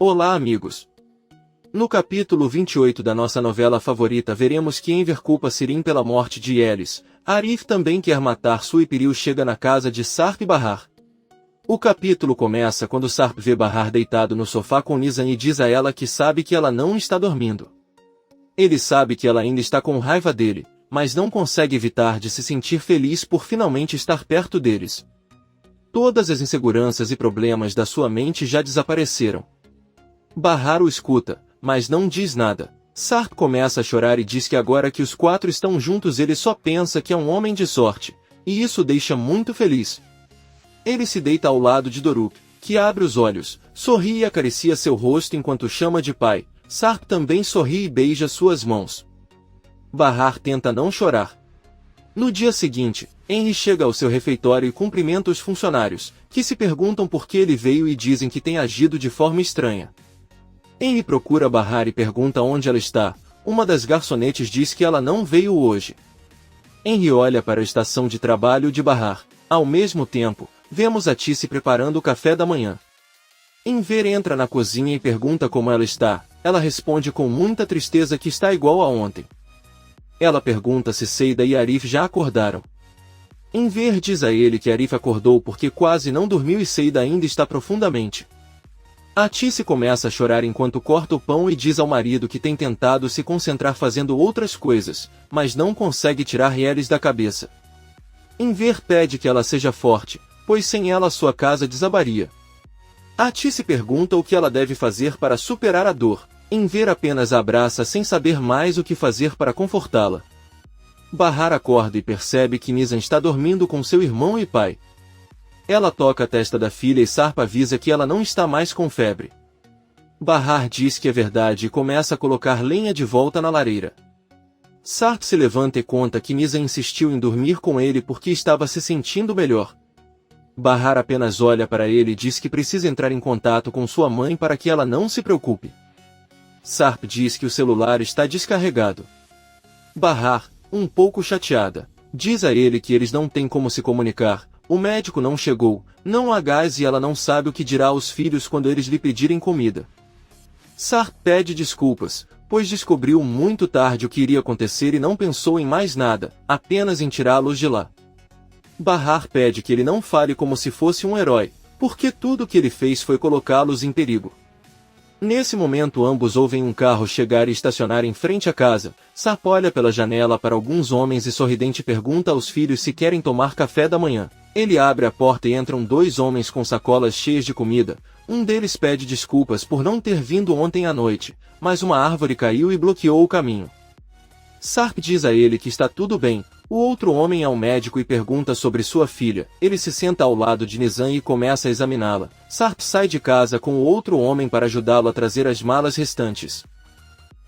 Olá, amigos! No capítulo 28 da nossa novela favorita veremos que Enver culpa Sirin pela morte de Elis. Arif também quer matar Su e Piril chega na casa de Sarp e Bahar. O capítulo começa quando Sarp vê Bahar deitado no sofá com Nizam e diz a ela que sabe que ela não está dormindo. Ele sabe que ela ainda está com raiva dele, mas não consegue evitar de se sentir feliz por finalmente estar perto deles. Todas as inseguranças e problemas da sua mente já desapareceram. Bahar o escuta, mas não diz nada. Sarp começa a chorar e diz que agora que os quatro estão juntos ele só pensa que é um homem de sorte, e isso o deixa muito feliz. Ele se deita ao lado de Doruk, que abre os olhos, sorri e acaricia seu rosto enquanto chama de pai. Sarp também sorri e beija suas mãos. Bahar tenta não chorar. No dia seguinte, Henry chega ao seu refeitório e cumprimenta os funcionários, que se perguntam por que ele veio e dizem que tem agido de forma estranha. Henry procura Bahar e pergunta onde ela está. Uma das garçonetes diz que ela não veio hoje. Henry olha para a estação de trabalho de Bahar. Ao mesmo tempo, vemos a Tice preparando o café da manhã. Enver entra na cozinha e pergunta como ela está. Ela responde com muita tristeza que está igual a ontem. Ela pergunta se Seida e Arif já acordaram. Enver diz a ele que Arif acordou porque quase não dormiu e Seida ainda está profundamente. A Tice começa a chorar enquanto corta o pão e diz ao marido que tem tentado se concentrar fazendo outras coisas, mas não consegue tirar Elis da cabeça. Enver pede que ela seja forte, pois sem ela sua casa desabaria. A Tice pergunta o que ela deve fazer para superar a dor. Enver apenas a abraça sem saber mais o que fazer para confortá-la. Bahar acorda e percebe que Nizam está dormindo com seu irmão e pai. Ela toca a testa da filha e Sarp avisa que ela não está mais com febre. Bahar diz que é verdade e começa a colocar lenha de volta na lareira. Sarp se levanta e conta que Nizam insistiu em dormir com ele porque estava se sentindo melhor. Bahar apenas olha para ele e diz que precisa entrar em contato com sua mãe para que ela não se preocupe. Sarp diz que o celular está descarregado. Bahar, um pouco chateada, diz a ele que eles não têm como se comunicar. O médico não chegou, não há gás e ela não sabe o que dirá aos filhos quando eles lhe pedirem comida. Sarp pede desculpas, pois descobriu muito tarde o que iria acontecer e não pensou em mais nada, apenas em tirá-los de lá. Bahar pede que ele não fale como se fosse um herói, porque tudo o que ele fez foi colocá-los em perigo. Nesse momento ambos ouvem um carro chegar e estacionar em frente à casa. Sarp olha pela janela para alguns homens e sorridente pergunta aos filhos se querem tomar café da manhã. Ele abre a porta e entram dois homens com sacolas cheias de comida. Um deles pede desculpas por não ter vindo ontem à noite, mas uma árvore caiu e bloqueou o caminho. Sarp diz a ele que está tudo bem. O outro homem é um médico e pergunta sobre sua filha. Ele se senta ao lado de Nizam e começa a examiná-la. Sarp sai de casa com o outro homem para ajudá-lo a trazer as malas restantes.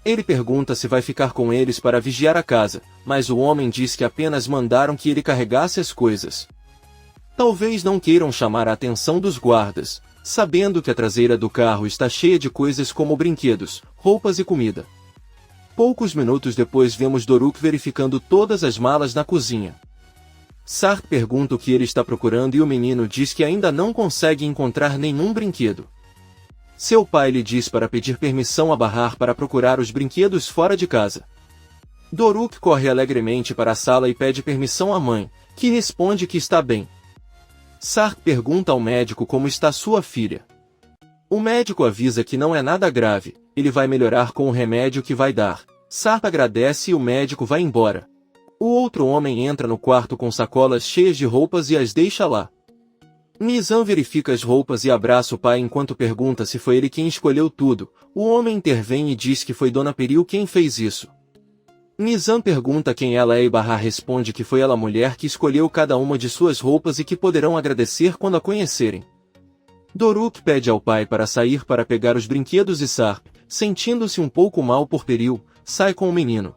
Ele pergunta se vai ficar com eles para vigiar a casa, mas o homem diz que apenas mandaram que ele carregasse as coisas. Talvez não queiram chamar a atenção dos guardas, sabendo que a traseira do carro está cheia de coisas como brinquedos, roupas e comida. Poucos minutos depois vemos Doruk verificando todas as malas na cozinha. Sarp pergunta o que ele está procurando e o menino diz que ainda não consegue encontrar nenhum brinquedo. Seu pai lhe diz para pedir permissão a Bahar para procurar os brinquedos fora de casa. Doruk corre alegremente para a sala e pede permissão à mãe, que responde que está bem. Sarp pergunta ao médico como está sua filha. O médico avisa que não é nada grave, ele vai melhorar com o remédio que vai dar. Sarp agradece e o médico vai embora. O outro homem entra no quarto com sacolas cheias de roupas e as deixa lá. Nizam verifica as roupas e abraça o pai enquanto pergunta se foi ele quem escolheu tudo. O homem intervém e diz que foi Dona Piril quem fez isso. Nizam pergunta quem ela é e Bahar responde que foi ela a mulher que escolheu cada uma de suas roupas e que poderão agradecer quando a conhecerem. Doruk pede ao pai para sair para pegar os brinquedos e Sarp, sentindo-se um pouco mal por Piril, sai com o menino.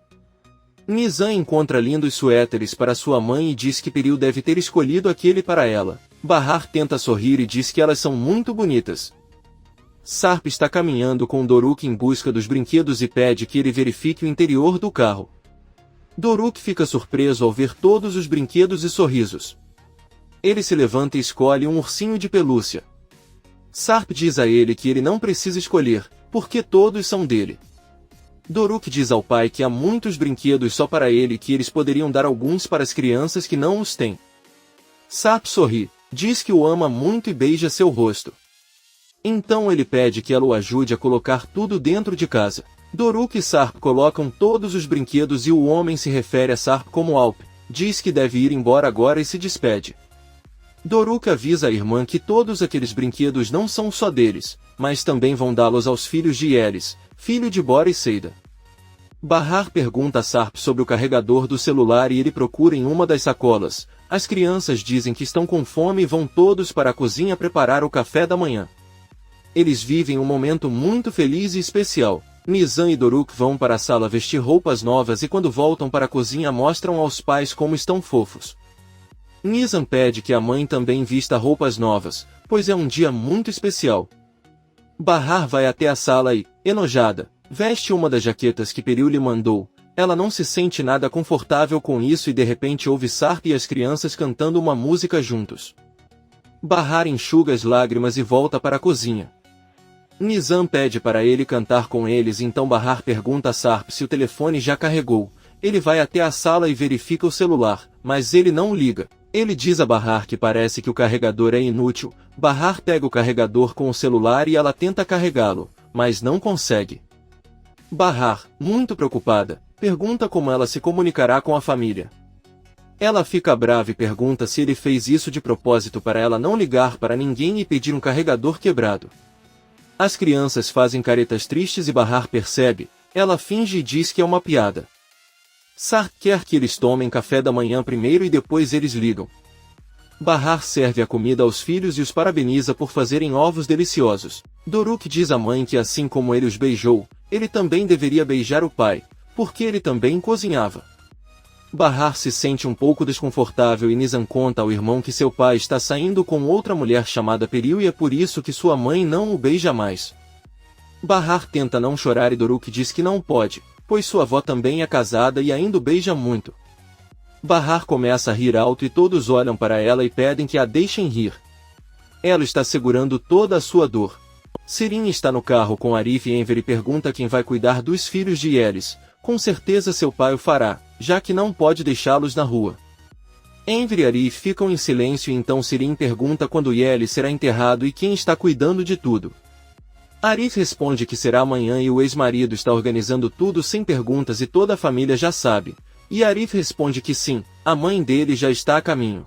Nizam encontra lindos suéteres para sua mãe e diz que Piril deve ter escolhido aquele para ela. Bahar tenta sorrir e diz que elas são muito bonitas. Sarp está caminhando com Doruk em busca dos brinquedos e pede que ele verifique o interior do carro. Doruk fica surpreso ao ver todos os brinquedos e sorrisos. Ele se levanta e escolhe um ursinho de pelúcia. Sarp diz a ele que ele não precisa escolher, porque todos são dele. Doruk diz ao pai que há muitos brinquedos só para ele e que eles poderiam dar alguns para as crianças que não os têm. Sarp sorri, diz que o ama muito e beija seu rosto. Então ele pede que ela o ajude a colocar tudo dentro de casa. Doruk e Sarp colocam todos os brinquedos e o homem se refere a Sarp como Alp, diz que deve ir embora agora e se despede. Doruk avisa a irmã que todos aqueles brinquedos não são só deles, mas também vão dá-los aos filhos de Elis, filho de Bora e Seida. Bahar pergunta a Sarp sobre o carregador do celular e ele procura em uma das sacolas. As crianças dizem que estão com fome e vão todos para a cozinha preparar o café da manhã. Eles vivem um momento muito feliz e especial. Nizam e Doruk vão para a sala vestir roupas novas e quando voltam para a cozinha mostram aos pais como estão fofos. Nizam pede que a mãe também vista roupas novas, pois é um dia muito especial. Bahar vai até a sala e, enojada, veste uma das jaquetas que Peril lhe mandou. Ela não se sente nada confortável com isso e de repente ouve Sarp e as crianças cantando uma música juntos. Bahar enxuga as lágrimas e volta para a cozinha. Nizam pede para ele cantar com eles, então Bahar pergunta a Sarp se o telefone já carregou. Ele vai até a sala e verifica o celular, mas ele não liga. Ele diz a Bahar que parece que o carregador é inútil. Bahar pega o carregador com o celular e ela tenta carregá-lo, mas não consegue. Bahar, muito preocupada, pergunta como ela se comunicará com a família. Ela fica brava e pergunta se ele fez isso de propósito para ela não ligar para ninguém e pedir um carregador quebrado. As crianças fazem caretas tristes e Bahar percebe. Ela finge e diz que é uma piada. Sarp quer que eles tomem café da manhã primeiro e depois eles ligam. Bahar serve a comida aos filhos e os parabeniza por fazerem ovos deliciosos. Doruk diz à mãe que assim como ele os beijou, ele também deveria beijar o pai, porque ele também cozinhava. Bahar se sente um pouco desconfortável e Nizam conta ao irmão que seu pai está saindo com outra mulher chamada Peril e é por isso que sua mãe não o beija mais. Bahar tenta não chorar e Doruk diz que não pode, pois sua avó também é casada e ainda o beija muito. Bahar começa a rir alto e todos olham para ela e pedem que a deixem rir. Ela está segurando toda a sua dor. Sirin está no carro com Arif e Enver e pergunta quem vai cuidar dos filhos de Elis. Com certeza seu pai o fará, já que não pode deixá-los na rua. Enver e Arif ficam em silêncio e então Sirin pergunta quando Elis será enterrado e quem está cuidando de tudo. Arif responde que será amanhã e o ex-marido está organizando tudo sem perguntas e toda a família já sabe. E Arif responde que sim, a mãe dele já está a caminho.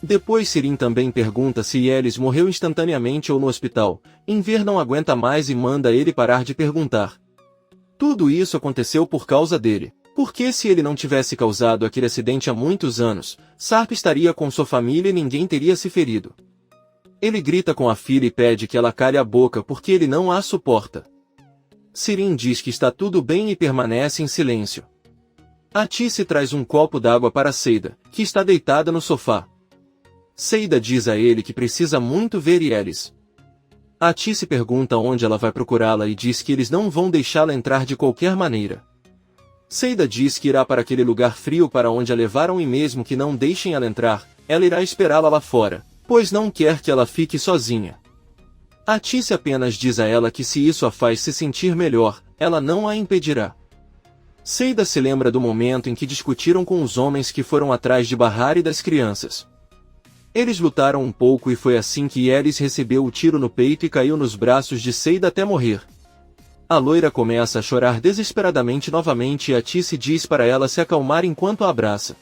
Depois Sirin também pergunta se Elis morreu instantaneamente ou no hospital. Enver não aguenta mais e manda ele parar de perguntar. Tudo isso aconteceu por causa dele. Porque se ele não tivesse causado aquele acidente há muitos anos, Sarp estaria com sua família e ninguém teria se ferido. Ele grita com a filha e pede que ela calhe a boca porque ele não a suporta. Sirin diz que está tudo bem e permanece em silêncio. Atice traz um copo d'água para Seida, que está deitada no sofá. Seida diz a ele que precisa muito ver Elis. Atice pergunta onde ela vai procurá-la e diz que eles não vão deixá-la entrar de qualquer maneira. Seida diz que irá para aquele lugar frio para onde a levaram e mesmo que não deixem ela entrar, ela irá esperá-la lá fora, pois não quer que ela fique sozinha. Atice apenas diz a ela que se isso a faz se sentir melhor, ela não a impedirá. Seida se lembra do momento em que discutiram com os homens que foram atrás de Bahar e das crianças. Eles lutaram um pouco e foi assim que Elis recebeu o tiro no peito e caiu nos braços de Seida até morrer. A loira começa a chorar desesperadamente novamente e Atice diz para ela se acalmar enquanto a abraça.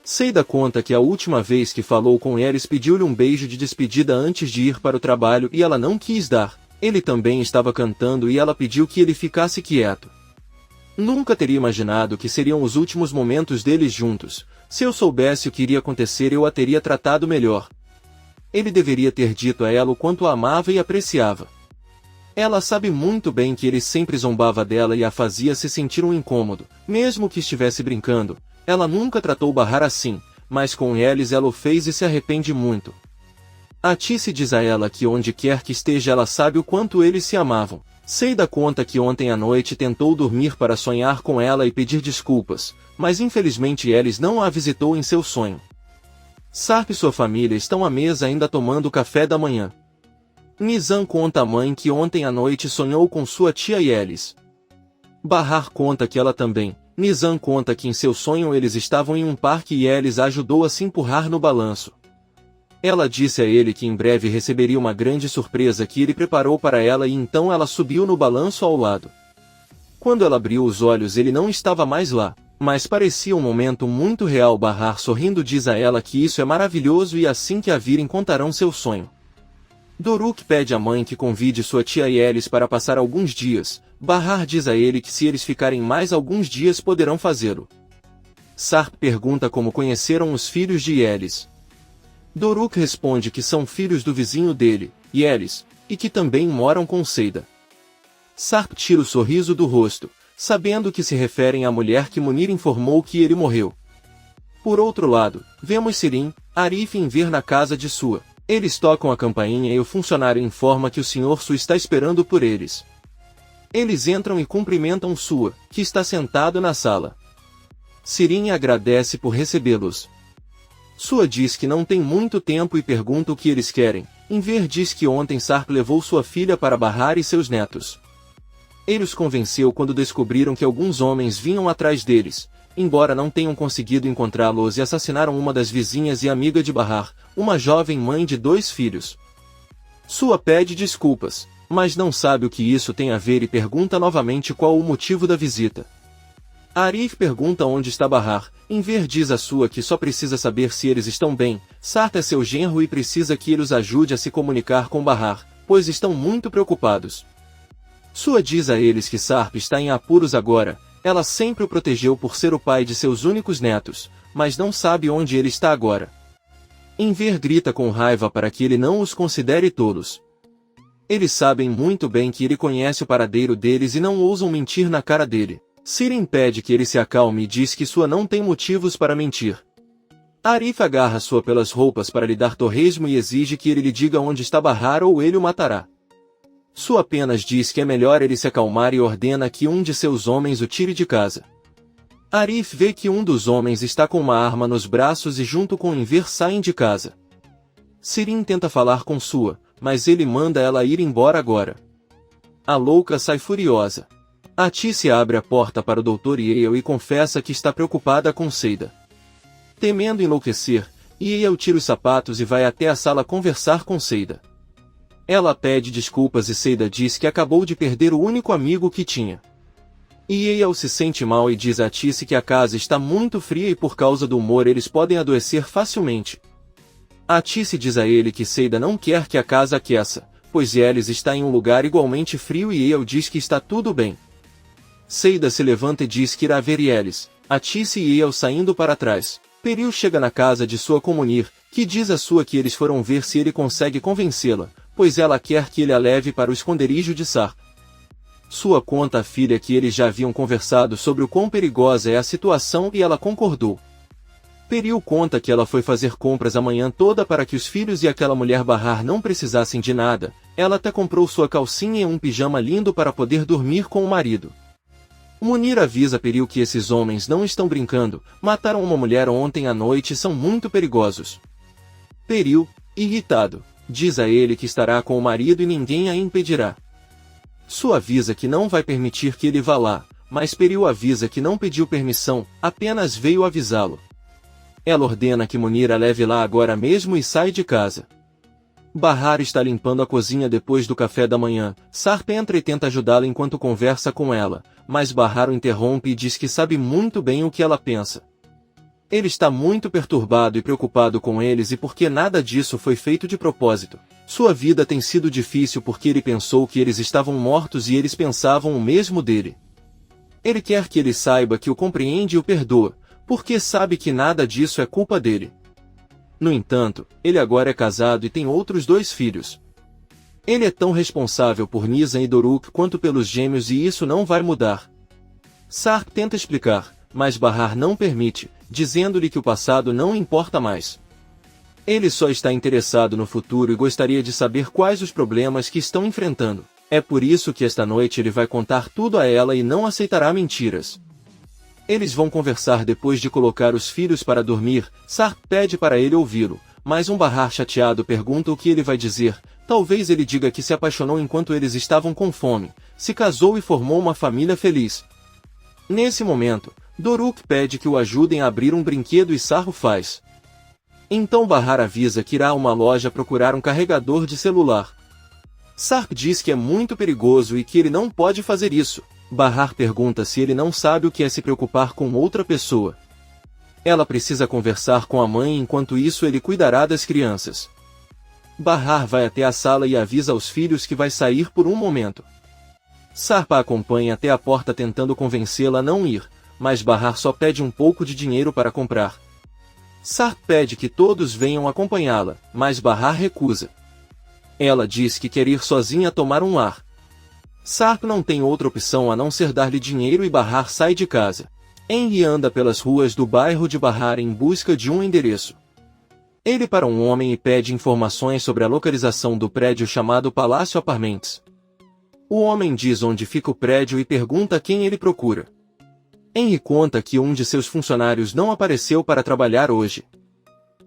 Seida conta que a última vez que falou com Elis pediu-lhe um beijo de despedida antes de ir para o trabalho e ela não quis dar. Ele também estava cantando e ela pediu que ele ficasse quieto. Nunca teria imaginado que seriam os últimos momentos deles juntos. Se eu soubesse o que iria acontecer eu a teria tratado melhor. Ele deveria ter dito a ela o quanto a amava e apreciava. Ela sabe muito bem que ele sempre zombava dela e a fazia se sentir um incômodo, mesmo que estivesse brincando. Ela nunca tratou Bahar assim, mas com Elis ela o fez e se arrepende muito. Atice diz a ela que onde quer que esteja ela sabe o quanto eles se amavam. Seida conta que ontem à noite tentou dormir para sonhar com ela e pedir desculpas, mas infelizmente Elis não a visitou em seu sonho. Sarp e sua família estão à mesa ainda tomando café da manhã. Nizam conta à mãe que ontem à noite sonhou com sua tia Yelis. Bahar conta que ela também. Nizam conta que em seu sonho eles estavam em um parque e Yelis a ajudou a se empurrar no balanço. Ela disse a ele que em breve receberia uma grande surpresa que ele preparou para ela e então ela subiu no balanço ao lado. Quando ela abriu os olhos ele não estava mais lá, mas parecia um momento muito real. Bahar sorrindo diz a ela que isso é maravilhoso e assim que a virem contarão seu sonho. Doruk pede à mãe que convide sua tia Yelis para passar alguns dias. Bahar diz a ele que se eles ficarem mais alguns dias poderão fazê-lo. Sarp pergunta como conheceram os filhos de Yelis. Doruk responde que são filhos do vizinho dele, Yelis, e que também moram com Seida. Sarp tira o sorriso do rosto, sabendo que se referem à mulher que Munir informou que ele morreu. Por outro lado, vemos Sirin, Arif e Enver na casa de Sua. Eles tocam a campainha e o funcionário informa que o Sr. Su está esperando por eles. Eles entram e cumprimentam Sua, que está sentado na sala. Sirin agradece por recebê-los. Sua diz que não tem muito tempo e pergunta o que eles querem. Enver diz que ontem Sarp levou sua filha para Bahar e seus netos. Ele os convenceu quando descobriram que alguns homens vinham atrás deles, embora não tenham conseguido encontrá-los e assassinaram uma das vizinhas e amiga de Bahar, uma jovem mãe de 2 filhos. Sua pede desculpas, mas não sabe o que isso tem a ver e pergunta novamente qual o motivo da visita. Arif pergunta onde está Bahar. Enver diz a Sua que só precisa saber se eles estão bem. Sarp é seu genro e precisa que ele os ajude a se comunicar com Bahar, pois estão muito preocupados. Sua diz a eles que Sarp está em apuros agora. Ela sempre o protegeu por ser o pai de seus únicos netos, mas não sabe onde ele está agora. Enver grita com raiva para que ele não os considere tolos. Eles sabem muito bem que ele conhece o paradeiro deles e não ousam mentir na cara dele. Sirin pede que ele se acalme e diz que Sua não tem motivos para mentir. Arif agarra Sua pelas roupas para lhe dar torresmo e exige que ele lhe diga onde está Bahar ou ele o matará. Sua apenas diz que é melhor ele se acalmar e ordena que um de seus homens o tire de casa. Arif vê que um dos homens está com uma arma nos braços e junto com Enver saem de casa. Sirin tenta falar com Sua, mas ele manda ela ir embora agora. A louca sai furiosa. Atice abre a porta para o Dr. Yale e confessa que está preocupada com Seida. Temendo enlouquecer, Yale tira os sapatos e vai até a sala conversar com Seida. Ela pede desculpas e Seida diz que acabou de perder o único amigo que tinha. Yale se sente mal e diz a Atice que a casa está muito fria e por causa do humor eles podem adoecer facilmente. Atice diz a ele que Seida não quer que a casa aqueça, pois Yelis está em um lugar igualmente frio e Yale diz que está tudo bem. Seida se levanta e diz que irá ver Yelis, Atice e Yale saindo para trás. Peril chega na casa de Sua com Munir, que diz a Sua que eles foram ver se ele consegue convencê-la, pois ela quer que ele a leve para o esconderijo de Sarp. Sua conta à filha que eles já haviam conversado sobre o quão perigosa é a situação e ela concordou. Peril conta que ela foi fazer compras a manhã toda para que os filhos e aquela mulher Bahar não precisassem de nada. Ela até comprou sua calcinha e um pijama lindo para poder dormir com o marido. Munir avisa Peril que esses homens não estão brincando, mataram uma mulher ontem à noite e são muito perigosos. Peril, irritado, diz a ele que estará com o marido e ninguém a impedirá. Sua avisa que não vai permitir que ele vá lá, mas Peril avisa que não pediu permissão, apenas veio avisá-lo. Ela ordena que Munir a leve lá agora mesmo e sai de casa. Bahar está limpando a cozinha depois do café da manhã. Sarp entra e tenta ajudá-la enquanto conversa com ela, mas Bahar o interrompe e diz que sabe muito bem o que ela pensa. Ele está muito perturbado e preocupado com eles e porque nada disso foi feito de propósito. Sua vida tem sido difícil porque ele pensou que eles estavam mortos e eles pensavam o mesmo dele. Ele quer que ele saiba que o compreende e o perdoa, porque sabe que nada disso é culpa dele. No entanto, ele agora é casado e tem outros 2 filhos. Ele é tão responsável por Nizam e Doruk quanto pelos gêmeos e isso não vai mudar. Sarp tenta explicar, mas Bahar não permite, dizendo-lhe que o passado não importa mais. Ele só está interessado no futuro e gostaria de saber quais os problemas que estão enfrentando. É por isso que esta noite ele vai contar tudo a ela e não aceitará mentiras. Eles vão conversar depois de colocar os filhos para dormir. Sarp pede para ele ouvi-lo, mas Bahar chateado pergunta o que ele vai dizer. Talvez ele diga que se apaixonou enquanto eles estavam com fome, se casou e formou uma família feliz. Nesse momento, Doruk pede que o ajudem a abrir um brinquedo e Sarp faz. Então Bahar avisa que irá a uma loja procurar um carregador de celular. Sarp diz que é muito perigoso e que ele não pode fazer isso. Bahar pergunta se ele não sabe o que é se preocupar com outra pessoa. Ela precisa conversar com a mãe, enquanto isso ele cuidará das crianças. Bahar vai até a sala e avisa aos filhos que vai sair por um momento. Sarp a acompanha até a porta tentando convencê-la a não ir, mas Bahar só pede um pouco de dinheiro para comprar. Sarp pede que todos venham acompanhá-la, mas Bahar recusa. Ela diz que quer ir sozinha tomar um ar. Sarp não tem outra opção a não ser dar-lhe dinheiro e Bahar sai de casa. Henry anda pelas ruas do bairro de Bahar em busca de um endereço. Ele para um homem e pede informações sobre a localização do prédio chamado Palácio Apartments. O homem diz onde fica o prédio e pergunta quem ele procura. Henry conta que um de seus funcionários não apareceu para trabalhar hoje.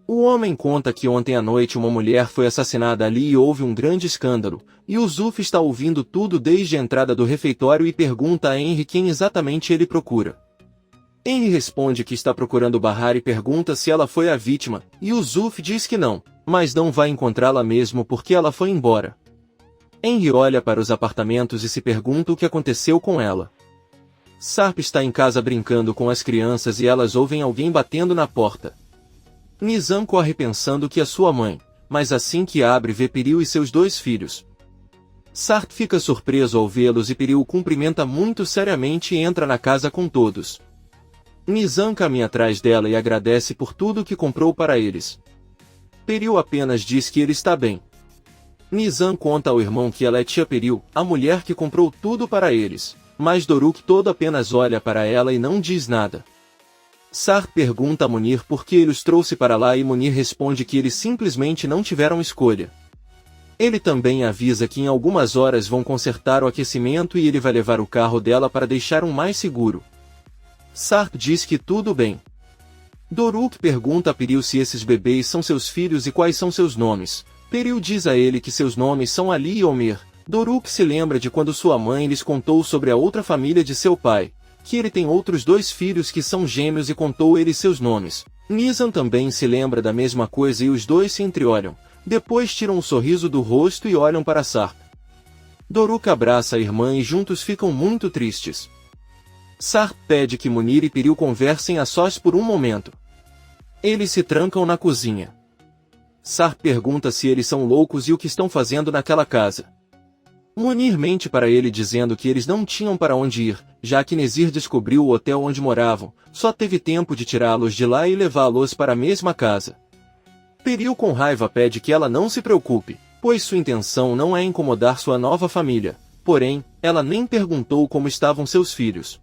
O homem conta que ontem à noite uma mulher foi assassinada ali e houve um grande escândalo, e o Zuf está ouvindo tudo desde a entrada do refeitório e pergunta a Henry quem exatamente ele procura. Henry responde que está procurando Bahar e pergunta se ela foi a vítima, e o Zuf diz que não, mas não vai encontrá-la mesmo porque ela foi embora. Henry olha para os apartamentos e se pergunta o que aconteceu com ela. Sarp está em casa brincando com as crianças e elas ouvem alguém batendo na porta. Nizam corre pensando que é sua mãe, mas assim que abre vê Piril e seus 2 filhos. Sarp fica surpreso ao vê-los e Piril o cumprimenta muito seriamente e entra na casa com todos. Nizam caminha atrás dela e agradece por tudo que comprou para eles. Piril apenas diz que ele está bem. Nizam conta ao irmão que ela é tia Piril, a mulher que comprou tudo para eles, mas Doruk todo apenas olha para ela e não diz nada. Sarp pergunta a Munir por que ele os trouxe para lá e Munir responde que eles simplesmente não tiveram escolha. Ele também avisa que em algumas horas vão consertar o aquecimento e ele vai levar o carro dela para deixar um mais seguro. Sarp diz que tudo bem. Doruk pergunta a Piril se esses bebês são seus filhos e quais são seus nomes. Piril diz a ele que seus nomes são Ali e Omer. Doruk se lembra de quando sua mãe lhes contou sobre a outra família de seu pai, que ele tem outros 2 filhos que são gêmeos e contou eles seus nomes. Nizam também se lembra da mesma coisa e os 2 se entreolham, depois tiram um sorriso do rosto e olham para Sarp. Doruk abraça a irmã e juntos ficam muito tristes. Sarp pede que Munir e Piril conversem a sós por um momento. Eles se trancam na cozinha. Sarp pergunta se eles são loucos e o que estão fazendo naquela casa. Munir mente para ele dizendo que eles não tinham para onde ir, já que Nezir descobriu o hotel onde moravam, só teve tempo de tirá-los de lá e levá-los para a mesma casa. Piril com raiva pede que ela não se preocupe, pois sua intenção não é incomodar sua nova família, porém, ela nem perguntou como estavam seus filhos.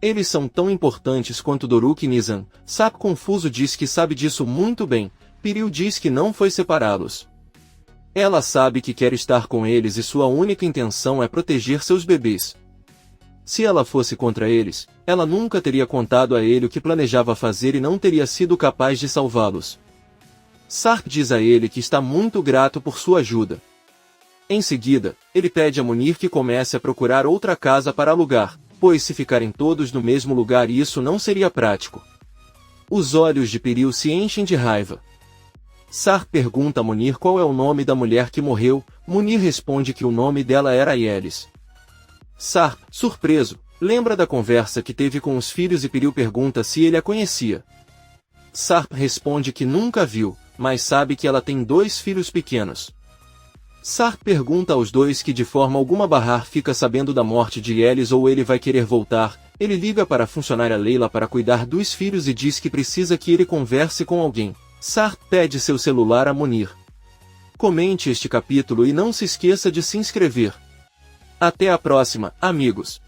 Eles são tão importantes quanto Doruk e Nizam. Sarp confuso diz que sabe disso muito bem. Piril diz que não foi separá-los. Ela sabe que quer estar com eles e sua única intenção é proteger seus bebês. Se ela fosse contra eles, ela nunca teria contado a ele o que planejava fazer e não teria sido capaz de salvá-los. Sarp diz a ele que está muito grato por sua ajuda. Em seguida, ele pede a Munir que comece a procurar outra casa para alugar, pois se ficarem todos no mesmo lugar isso não seria prático. Os olhos de Piril se enchem de raiva. Sarp pergunta a Munir qual é o nome da mulher que morreu. Munir responde que o nome dela era Yelis. Sarp, surpreso, lembra da conversa que teve com os filhos e Piril pergunta se ele a conhecia. Sarp responde que nunca viu, mas sabe que ela tem 2 filhos pequenos. Sarp pergunta aos 2 que de forma alguma Bahar fica sabendo da morte de Yelis ou ele vai querer voltar. Ele liga para a funcionária Leila para cuidar dos filhos e diz que precisa que ele converse com alguém. Sarp pede seu celular a Munir. Comente este capítulo e não se esqueça de se inscrever. Até a próxima, amigos!